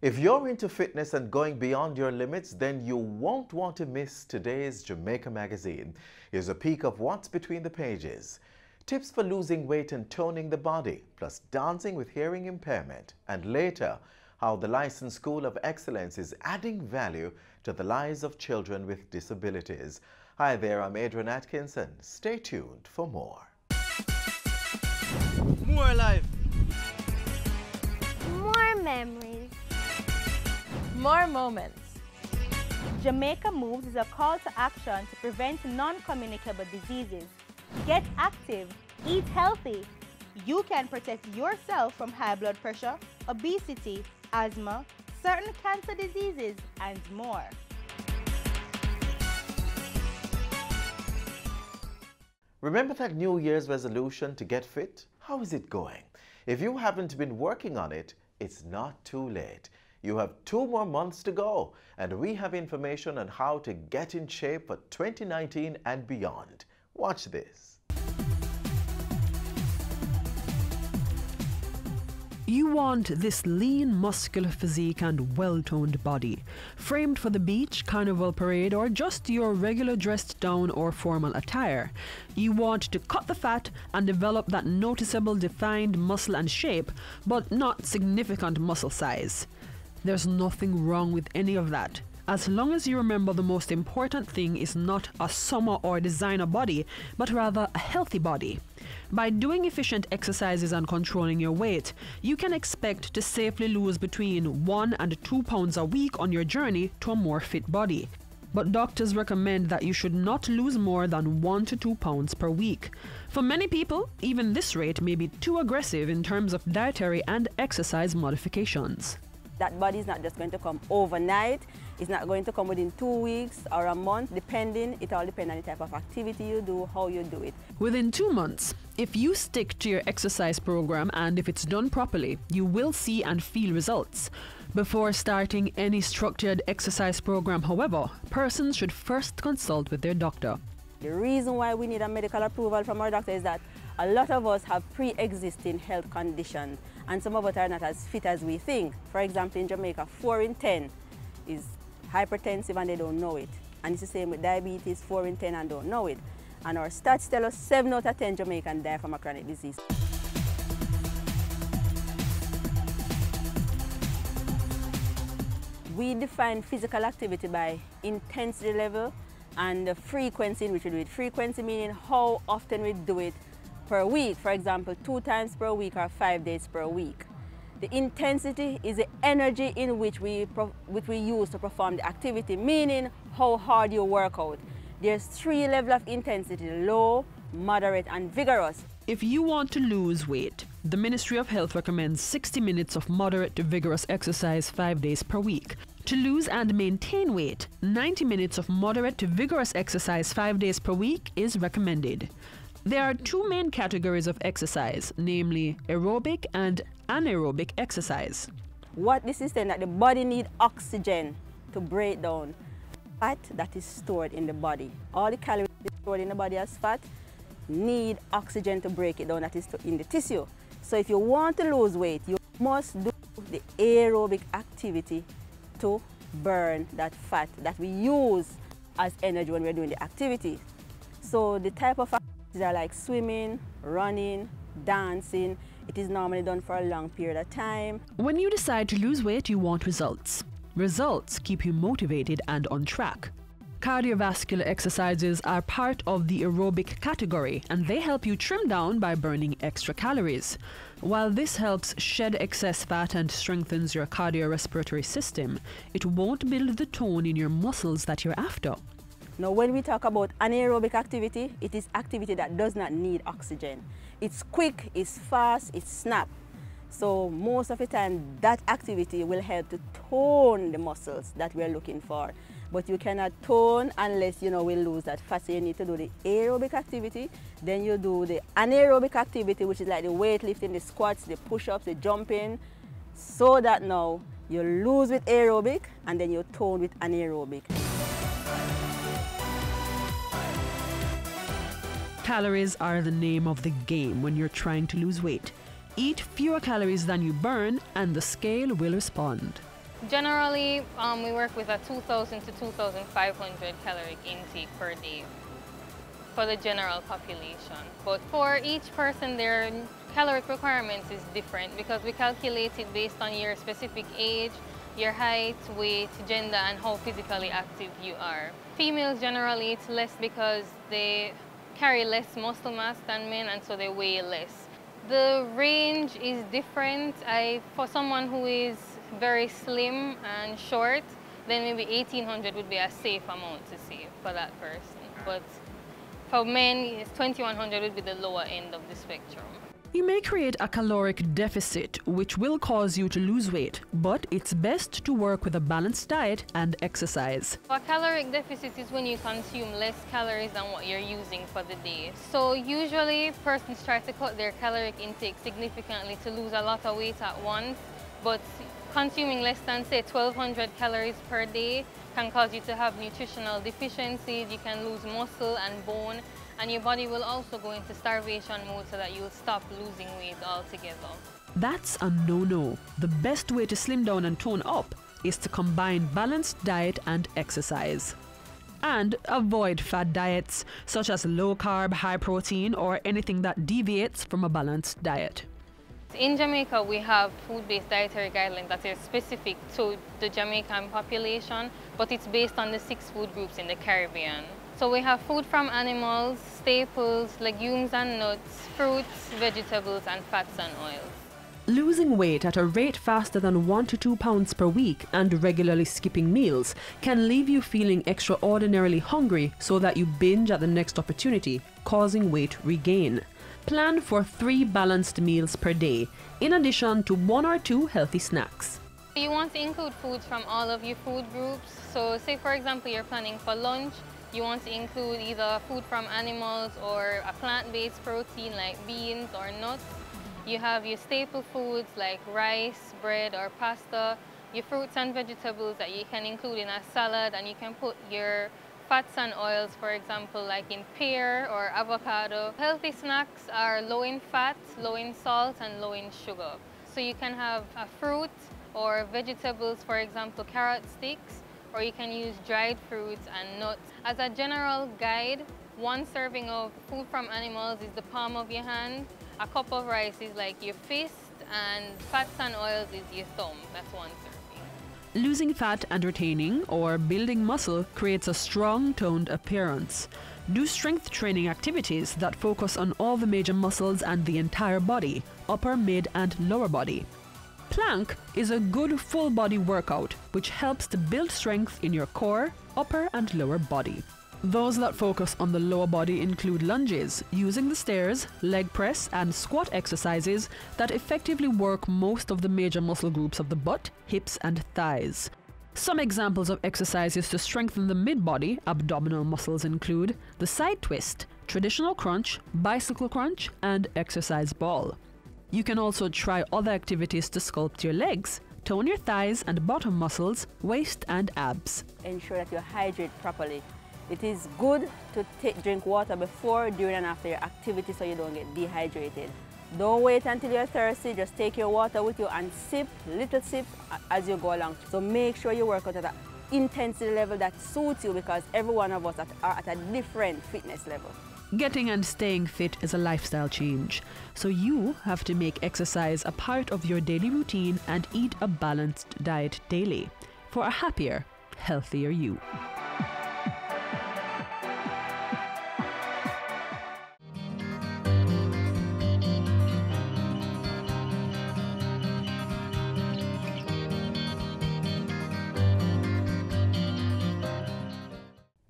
If you're into fitness and going beyond your limits, then you won't want to miss today's Jamaica Magazine. Here's a peek of what's between the pages. Tips for losing weight and toning the body, plus dancing with hearing impairment. And later, how the Licensed School of Excellence is adding value to the lives of children with disabilities. Hi there, I'm Adrian Atkinson. Stay tuned for more. More life. More memories. More moments. Jamaica Moves is a call to action to prevent non-communicable diseases. Get active, eat healthy. You can protect yourself from high blood pressure, obesity, asthma, certain cancer diseases, and more. Remember that New Year's resolution to get fit? How is it going? If you haven't been working on it, it's not too late. You have 2 more months to go, and we have information on how to get in shape for 2019 and beyond. Watch this. You want this lean, muscular physique and well-toned body, framed for the beach, carnival parade, or just your regular dressed down or formal attire. You want to cut the fat and develop that noticeable defined muscle and shape, but not significant muscle size. There's nothing wrong with any of that, as long as you remember the most important thing is not a summer or designer body, but rather a healthy body. By doing efficient exercises and controlling your weight, you can expect to safely lose between 1 and 2 pounds a week on your journey to a more fit body. But doctors recommend that you should not lose more than 1 to 2 pounds per week. For many people, even this rate may be too aggressive in terms of dietary and exercise modifications. That body is not just going to come overnight. It's not going to come within 2 weeks or a month, depending. It all depends on the type of activity you do, how you do it. Within 2 months, if you stick to your exercise program and if it's done properly, you will see and feel results. Before starting any structured exercise program, however, persons should first consult with their doctor. The reason why we need a medical approval from our doctor is that a lot of us have pre-existing health conditions, and some of us are not as fit as we think. For example, in Jamaica, 4 in 10 is hypertensive and they don't know it. And it's the same with diabetes, 4 in 10 and don't know it. And our stats tell us 7 out of 10 Jamaicans die from a chronic disease. We define physical activity by intensity level and the frequency in which we do it. Frequency meaning how often we do it per week. For example, 2 times per week or 5 days per week. The intensity is the energy in which we use to perform the activity, meaning how hard you work out. There's 3 levels of intensity: low, moderate, and vigorous. If you want to lose weight, the Ministry of Health recommends 60 minutes of moderate to vigorous exercise 5 days per week. To lose and maintain weight, 90 minutes of moderate to vigorous exercise 5 days per week is recommended. There are 2 main categories of exercise, namely aerobic and anaerobic exercise. What this is saying that the body needs oxygen to break down fat that is stored in the body. All the calories stored in the body as fat need oxygen to break it down, that is in the tissue. So if you want to lose weight, you must do the aerobic activity to burn that fat that we use as energy when we're doing the activity. So the type of activities are like swimming, running, dancing. It is normally done for a long period of time. When you decide to lose weight, you want results. Results keep you motivated and on track. Cardiovascular exercises are part of the aerobic category, and they help you trim down by burning extra calories. While this helps shed excess fat and strengthens your cardiorespiratory system, it won't build the tone in your muscles that you're after. Now, when we talk about anaerobic activity, it is activity that does not need oxygen. It's quick, it's fast, it's snap. So most of the time, that activity will help to tone the muscles that we're looking for. But you cannot tone unless, we lose that fat. So you need to do the aerobic activity, then you do the anaerobic activity, which is like the weightlifting, the squats, the push-ups, the jumping, so that now you lose with aerobic and then you tone with anaerobic. Calories are the name of the game when you're trying to lose weight. Eat fewer calories than you burn and the scale will respond. Generally, we work with a 2,000 to 2,500 caloric intake per day for the general population. But for each person, their caloric requirements is different because we calculate it based on your specific age, your height, weight, gender, and how physically active you are. Females generally eat less because they carry less muscle mass than men, and so they weigh less. The range is different. For someone who is very slim and short, then maybe 1,800 would be a safe amount to say for that person. But for men, 2,100 would be the lower end of the spectrum. You may create a caloric deficit, which will cause you to lose weight, but it's best to work with a balanced diet and exercise. A caloric deficit is when you consume less calories than what you're using for the day. So usually persons try to cut their caloric intake significantly to lose a lot of weight at once, but consuming less than, say, 1,200 calories per day can cause you to have nutritional deficiencies, you can lose muscle and bone, and your body will also go into starvation mode so that you'll stop losing weight altogether. That's a no-no. The best way to slim down and tone up is to combine balanced diet and exercise. And avoid fad diets, such as low-carb, high-protein, or anything that deviates from a balanced diet. In Jamaica, we have food-based dietary guidelines that are specific to the Jamaican population, but it's based on the 6 food groups in the Caribbean. So we have food from animals, staples, legumes and nuts, fruits, vegetables, and fats and oils. Losing weight at a rate faster than 1 to 2 pounds per week and regularly skipping meals can leave you feeling extraordinarily hungry so that you binge at the next opportunity, causing weight regain. Plan for 3 balanced meals per day, in addition to 1 or 2 healthy snacks. You want to include foods from all of your food groups. So say, for example, you're planning for lunch, you want to include either food from animals or a plant-based protein like beans or nuts. You have your staple foods like rice, bread, or pasta, your fruits and vegetables that you can include in a salad, and you can put your fats and oils, for example, like in pear or avocado. Healthy snacks are low in fat, low in salt, and low in sugar. So you can have a fruit or vegetables, for example, carrot sticks, or you can use dried fruits and nuts. As a general guide, 1 serving of food from animals is the palm of your hand, a cup of rice is like your fist, and fats and oils is your thumb. That's 1 serving. Losing fat and retaining or building muscle creates a strong, toned appearance. Do strength training activities that focus on all the major muscles and the entire body, upper, mid, and lower body. Plank is a good full body workout which helps to build strength in your core, upper, and lower body. Those that focus on the lower body include lunges, using the stairs, leg press, and squat exercises that effectively work most of the major muscle groups of the butt, hips, and thighs. Some examples of exercises to strengthen the mid-body abdominal muscles include the side twist, traditional crunch, bicycle crunch, and exercise ball. You can also try other activities to sculpt your legs, tone your thighs and bottom muscles, waist, and abs. Ensure that you hydrate properly. It is good to drink water before, during, and after your activity so you don't get dehydrated. Don't wait until you're thirsty, just take your water with you and sip, little sip as you go along. So make sure you work out at an intensity level that suits you, because every one of us are at a different fitness level. Getting and staying fit is a lifestyle change, so you have to make exercise a part of your daily routine and eat a balanced diet daily for a happier, healthier you.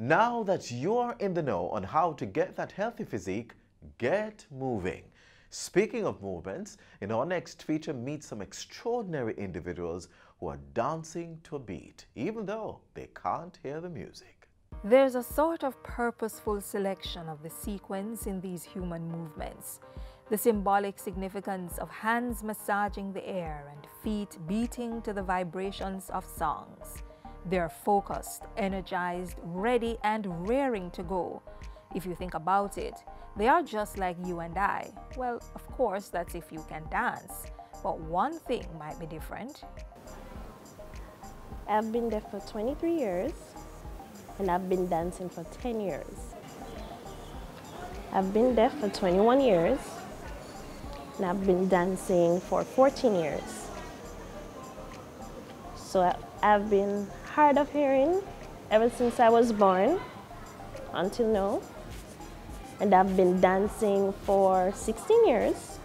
Now that you're in the know on how to get that healthy physique, get moving. Speaking of movements, in our next feature, meet some extraordinary individuals who are dancing to a beat, even though they can't hear the music. There's a sort of purposeful selection of the sequence in these human movements. The symbolic significance of hands massaging the air and feet beating to the vibrations of songs. They're focused, energized, ready, and raring to go. If you think about it, they are just like you and I. Well, of course, that's if you can dance. But one thing might be different. I've been deaf for 23 years and I've been dancing for 10 years. I've been deaf for 21 years and I've been dancing for 14 years. So I've been hard of hearing ever since I was born until now. And I've been dancing for 16 years.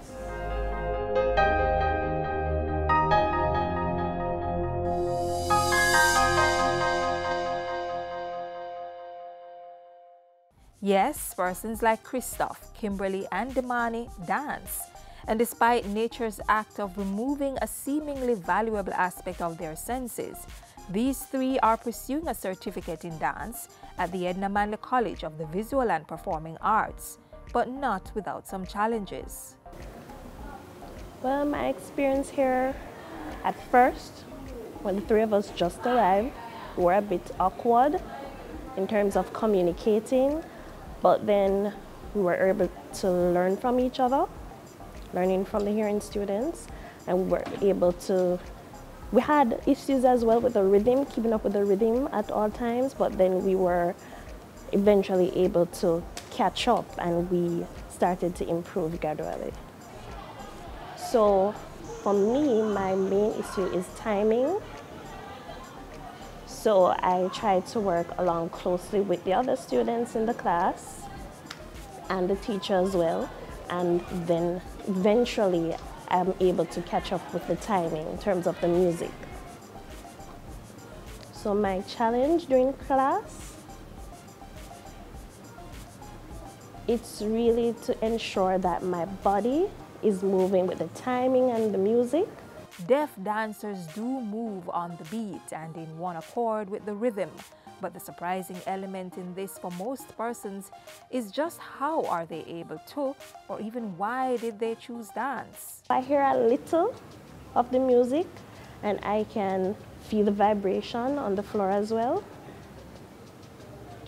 Yes, persons like Christoph, Kimberly, and Damani dance. And despite nature's act of removing a seemingly valuable aspect of their senses, these three are pursuing a certificate in dance at the Edna Manley College of the Visual and Performing Arts, but not without some challenges. Well, my experience here, at first, when the three of us just arrived, we were a bit awkward in terms of communicating, but then we were able to learn from each other, learning from the hearing students, and we were able to, we had issues as well with the rhythm, keeping up with the rhythm at all times, but then we were eventually able to catch up and we started to improve gradually. So for me, my main issue is timing. So I try to work along closely with the other students in the class and the teacher as well. And then eventually I'm able to catch up with the timing in terms of the music. So my challenge during class, it's really to ensure that my body is moving with the timing and the music. Deaf dancers do move on the beat and in one accord with the rhythm, but the surprising element in this for most persons is just how are they able to, or even why did they choose dance? I hear a little of the music and I can feel the vibration on the floor as well.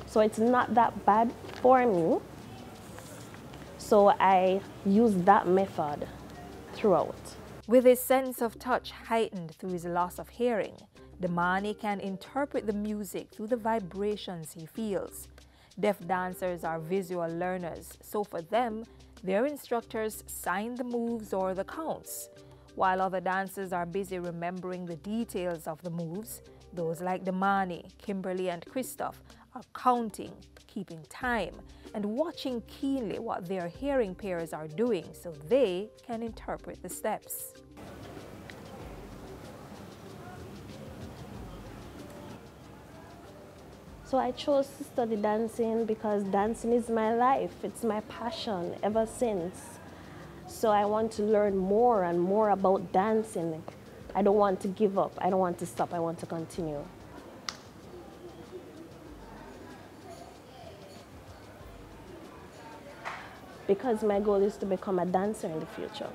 So it's not that bad for me. So I use that method throughout. With his sense of touch heightened through his loss of hearing, Damani can interpret the music through the vibrations he feels. Deaf dancers are visual learners, so for them, their instructors sign the moves or the counts. While other dancers are busy remembering the details of the moves, those like Damani, Kimberly, and Christoph are counting, keeping time, and watching keenly what their hearing peers are doing so they can interpret the steps. So I chose to study dancing because dancing is my life. It's my passion ever since. So I want to learn more and more about dancing. I don't want to give up. I don't want to stop. I want to continue. Because my goal is to become a dancer in the future.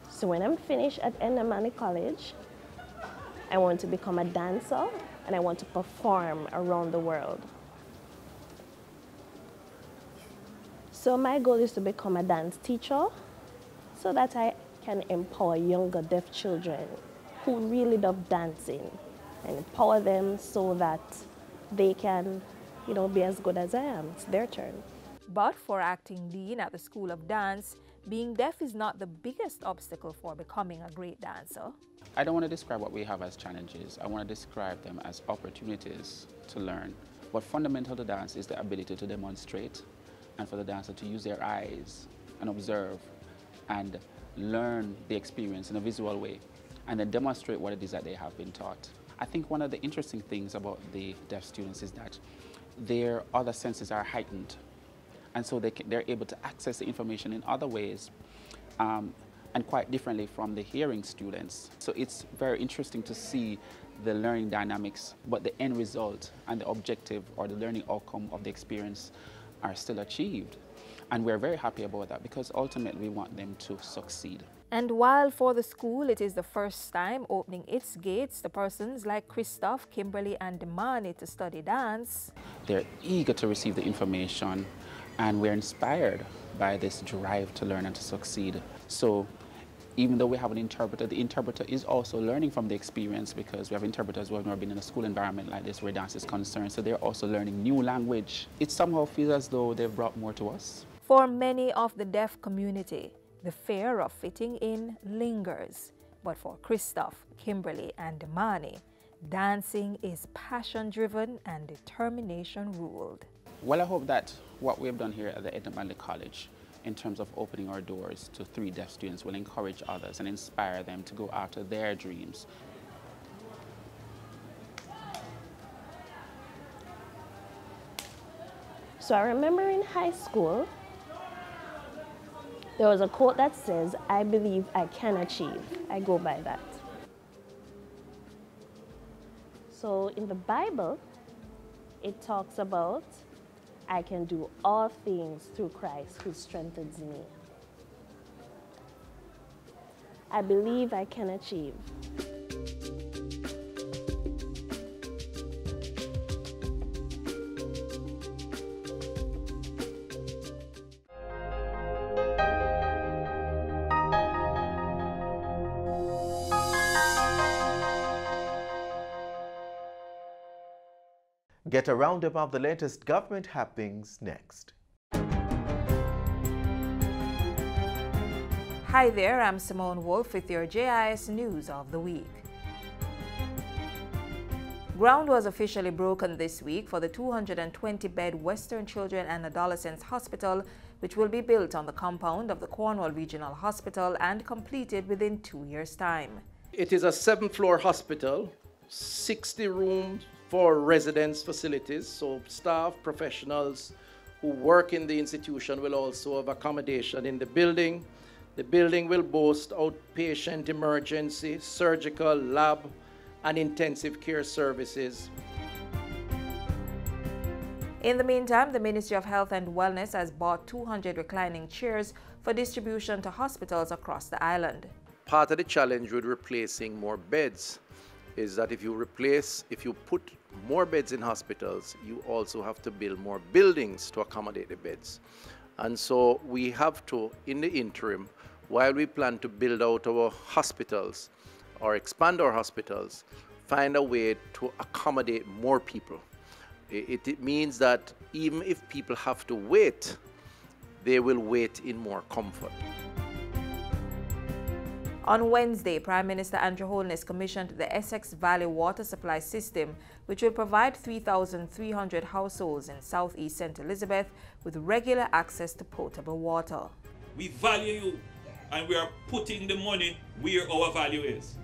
So when I'm finished at Edna Manley College, I want to become a dancer and I want to perform around the world. So my goal is to become a dance teacher so that I can empower younger deaf children who really love dancing and empower them so that they can, be as good as I am. It's their turn. But for acting dean at the School of Dance, being deaf is not the biggest obstacle for becoming a great dancer. I don't want to describe what we have as challenges. I want to describe them as opportunities to learn. But fundamental to dance is the ability to demonstrate and for the dancer to use their eyes and observe and learn the experience in a visual way and then demonstrate what it is that they have been taught. I think one of the interesting things about the deaf students is that their other senses are heightened. And so they're able to access the information in other ways and quite differently from the hearing students. So it's very interesting to see the learning dynamics, but the end result and the objective or the learning outcome of the experience are still achieved. And we're very happy about that because ultimately we want them to succeed. And while for the school it is the first time opening its gates to persons like Christoph, Kimberly, and Damani to study dance, they're eager to receive the information and we're inspired by this drive to learn and to succeed. So Even though we have an interpreter, the interpreter is also learning from the experience, because we have interpreters who have never been in a school environment like this where dance is concerned, so they're also learning new language. It somehow feels as though they've brought more to us. For many of the deaf community, the fear of fitting in lingers. But for Christoph, Kimberly, and Damani, dancing is passion-driven and determination-ruled. Well, I hope that what we have done here at the Edna Manley College in terms of opening our doors to 3 deaf students will encourage others and inspire them to go after their dreams. So I remember in high school, there was a quote that says, "I believe I can achieve." I go by that. So in the Bible, it talks about, "I can do all things through Christ who strengthens me." I believe I can achieve. Get a roundup of the latest government happenings next. Hi there, I'm Simone Wolf with your JIS News of the Week. Ground was officially broken this week for the 220-bed Western Children and Adolescents Hospital, which will be built on the compound of the Cornwall Regional Hospital and completed within 2 years' time. It is a 7-floor hospital, 60 rooms for residence facilities, so staff, professionals who work in the institution will also have accommodation in the building. The building will boast outpatient emergency, surgical, lab, and intensive care services. In the meantime, the Ministry of Health and Wellness has bought 200 reclining chairs for distribution to hospitals across the island. Part of the challenge with replacing more beds is that if you put more beds in hospitals, you also have to build more buildings to accommodate the beds. And so we have to, in the interim, while we plan to build out our hospitals or expand our hospitals, find a way to accommodate more people. It means that even if people have to wait, they will wait in more comfort. On Wednesday, Prime Minister Andrew Holness commissioned the Essex Valley Water Supply System, which will provide 3,300 households in southeast St. Elizabeth with regular access to potable water. We value you, and we are putting the money where our value is.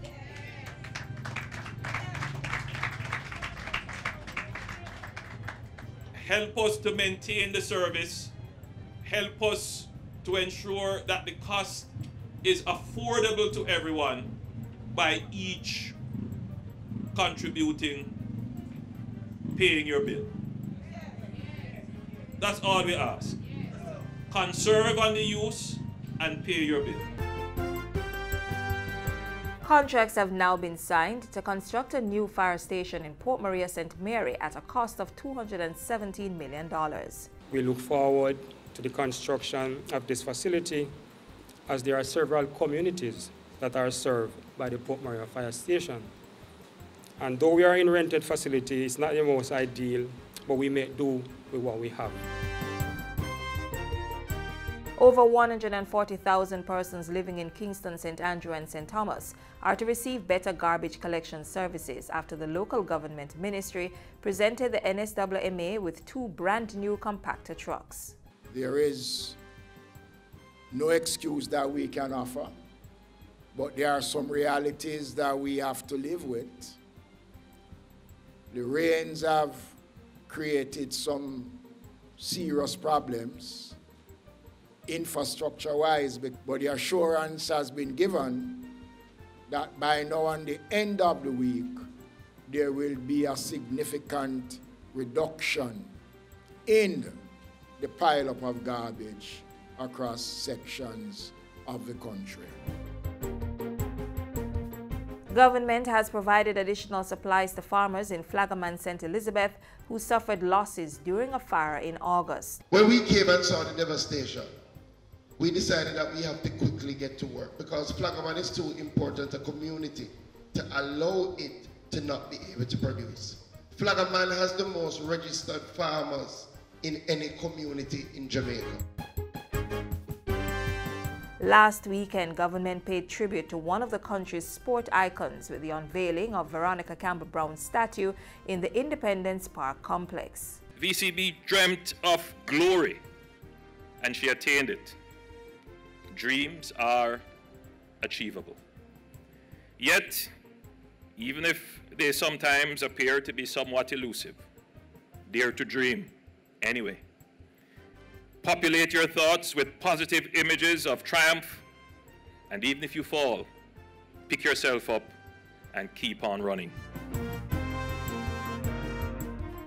Help us to maintain the service. Help us to ensure that the cost is affordable to everyone by each contributing, paying your bill. That's all we ask. Conserve on the use and pay your bill. Contracts have now been signed to construct a new fire station in Port Maria St. Mary at a cost of $217 million. We look forward to the construction of this facility, as there are several communities that are served by the Port Maria Fire Station. And though we are in a rented facility, it's not the most ideal, but we make do with what we have. Over 140,000 persons living in Kingston, St. Andrew and St. Thomas are to receive better garbage collection services after the local government ministry presented the NSWMA with 2 brand new compactor trucks. There is no excuse that we can offer, but there are some realities that we have to live with. The rains have created some serious problems, infrastructure-wise, but the assurance has been given that by now and the end of the week, there will be a significant reduction in the pileup of garbage across sections of the country. Government has provided additional supplies to farmers in Flaggerman, St. Elizabeth, who suffered losses during a fire in August. When we came and saw the devastation, we decided that we have to quickly get to work because Flagaman is too important a community to allow it to not be able to produce. Flagaman has the most registered farmers in any community in Jamaica. Last weekend, government paid tribute to one of the country's sport icons with the unveiling of Veronica Campbell-Brown's statue in the Independence Park complex. VCB dreamt of glory, and she attained it. Dreams are achievable. Yet, even if they sometimes appear to be somewhat elusive, dare to dream anyway. Populate your thoughts with positive images of triumph, and even if you fall, pick yourself up and keep on running.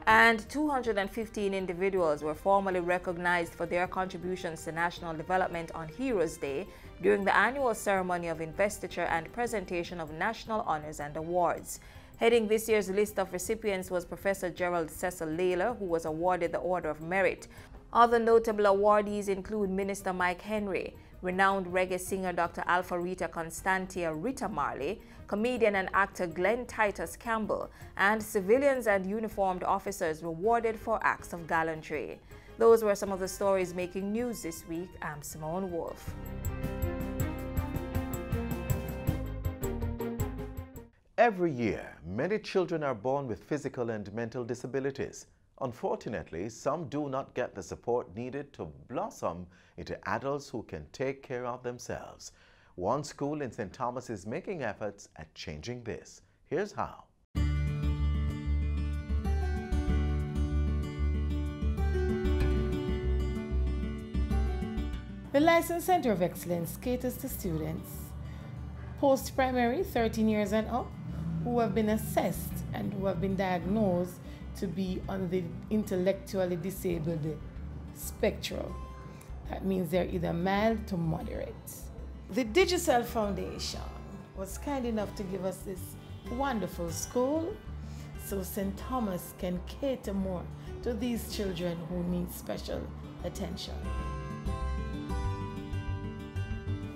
And 215 individuals were formally recognized for their contributions to national development on Heroes Day during the annual ceremony of investiture and presentation of national honors and awards. Heading this year's list of recipients was Professor Gerald Cecil Layler, who was awarded the Order of Merit. Other notable awardees include Minister Mike Henry, renowned reggae singer Dr. Alpha Rita Constantia Rita Marley, comedian and actor Glenn Titus Campbell, and civilians and uniformed officers rewarded for acts of gallantry. Those were some of the stories making news this week. I'm Simone Wolf. Every year, many children are born with physical and mental disabilities. Unfortunately, some do not get the support needed to blossom into adults who can take care of themselves. One school in St. Thomas is making efforts at changing this. Here's how. The Licensed Center of Excellence caters to students post-primary 13 years and up who have been assessed and who have been diagnosed to be on the intellectually disabled spectrum. That means they're either mild to moderate. The Digicel Foundation was kind enough to give us this wonderful school so St. Thomas can cater more to these children who need special attention.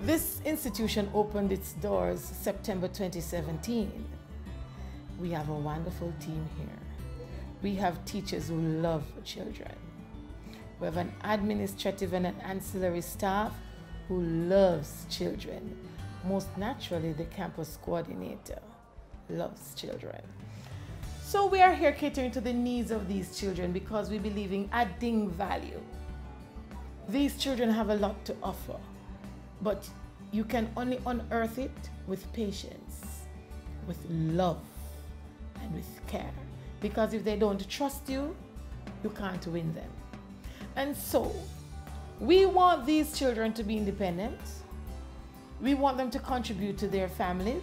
This institution opened its doors September 2017. We have a wonderful team here. We have teachers who love children. We have an administrative and an ancillary staff who loves children. Most naturally, the campus coordinator loves children. So we are here catering to the needs of these children because we believe in adding value. These children have a lot to offer, but you can only unearth it with patience, with love, and with care. Because if they don't trust you, you can't win them. And so, we want these children to be independent. We want them to contribute to their families,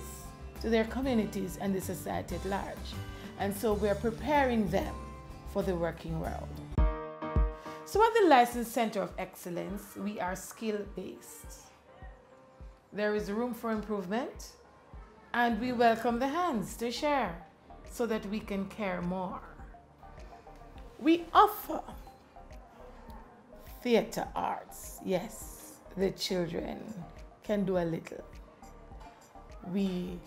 to their communities, and the society at large. And so we're preparing them for the working world. So at the Licensed Center of Excellence, we are skill-based. There is room for improvement, and we welcome the hands to share so that we can care more. We offer theater arts. Yes, the children can do a little. We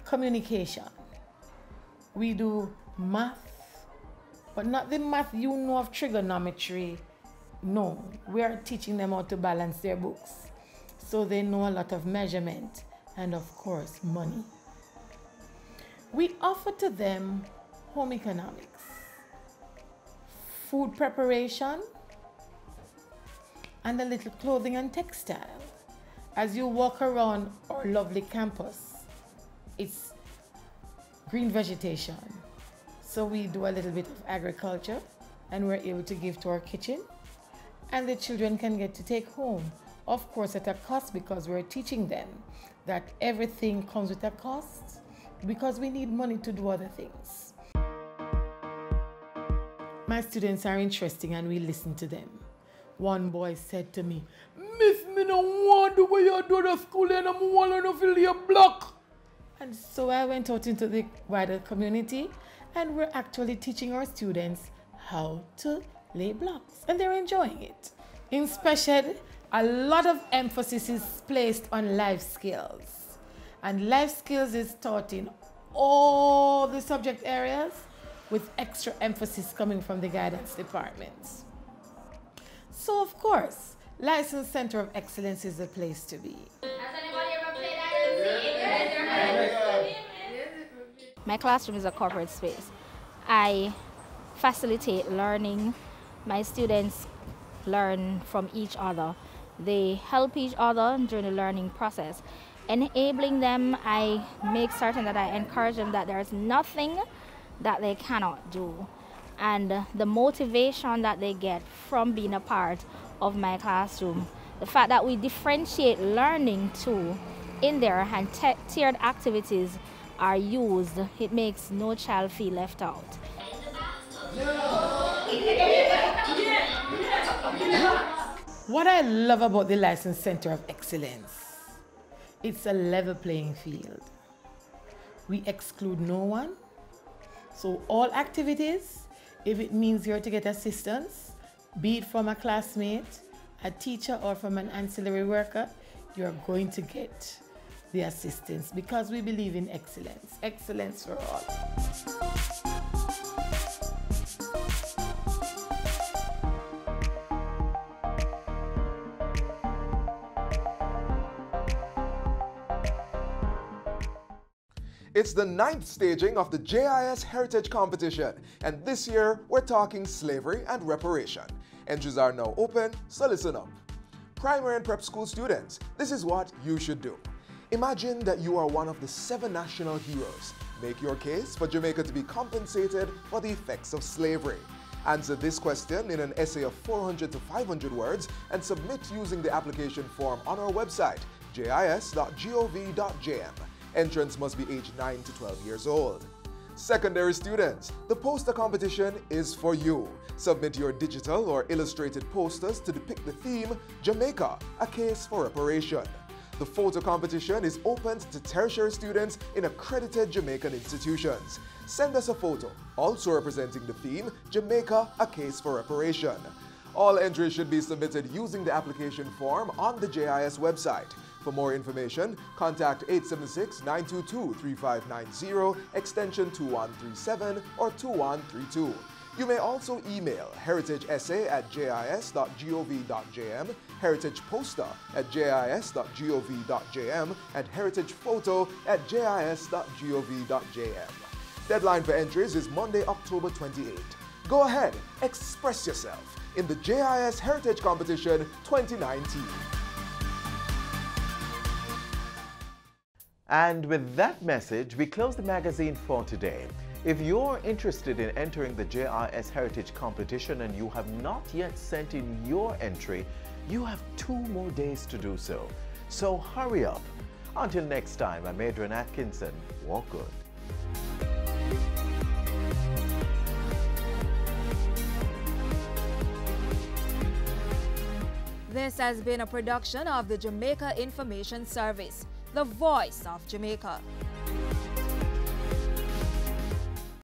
communication. We do math, but not the math you know of trigonometry. No, we are teaching them how to balance their books. So they know a lot of measurement and of course money. We offer to them home economics, food preparation, and a little clothing and textile. As you walk around our lovely campus, it's green vegetation. So we do a little bit of agriculture and we're able to give to our kitchen, and the children can get to take home. Of course at a cost, because we're teaching them that everything comes with a cost, because we need money to do other things. My students are interesting and we listen to them. One boy said to me, "Miss, me no want the way you do the school and I'm want to fill your block." And so I went out into the wider community and we're actually teaching our students how to lay blocks, and they're enjoying it. In special, a lot of emphasis is placed on life skills. And life skills is taught in all the subject areas with extra emphasis coming from the guidance departments. So of course, License Center of Excellence is the place to be. My classroom is a corporate space. I facilitate learning. My students learn from each other. They help each other during the learning process. Enabling them, I make certain that I encourage them that there's nothing that they cannot do. And the motivation that they get from being a part of my classroom, the fact that we differentiate learning too in there and tiered activities are used, it makes no child feel left out. What I love about the License Center of Excellence, it's a level playing field. We exclude no one. So all activities, if it means you're to get assistance, be it from a classmate, a teacher, or from an ancillary worker, you're going to get the assistance because we believe in excellence. Excellence for all. It's the 9th staging of the JIS Heritage Competition, and this year we're talking slavery and reparation. Entries are now open, so listen up. Primary and prep school students, this is what you should do. Imagine that you are one of the 7 national heroes. Make your case for Jamaica to be compensated for the effects of slavery. Answer this question in an essay of 400 to 500 words and submit using the application form on our website, jis.gov.jm. Entrants must be aged 9 to 12 years old. Secondary students, the poster competition is for you. Submit your digital or illustrated posters to depict the theme, Jamaica, a case for reparation. The photo competition is open to tertiary students in accredited Jamaican institutions. Send us a photo, also representing the theme, Jamaica, a case for reparation. All entries should be submitted using the application form on the JIS website. For more information, contact 876-922-3590, extension 2137 or 2132. You may also email heritageessay@jis.gov.jm, heritageposter@jis.gov.jm, and heritagephoto@jis.gov.jm. Deadline for entries is Monday, October 28. Go ahead, express yourself in the JIS Heritage Competition 2019. And with that message, we close the magazine for today. If you're interested in entering the JIS Heritage Competition and you have not yet sent in your entry, you have 2 more days to do so. So hurry up. Until next time, I'm Adrian Atkinson. Walk good. This has been a production of the Jamaica Information Service, the voice of Jamaica.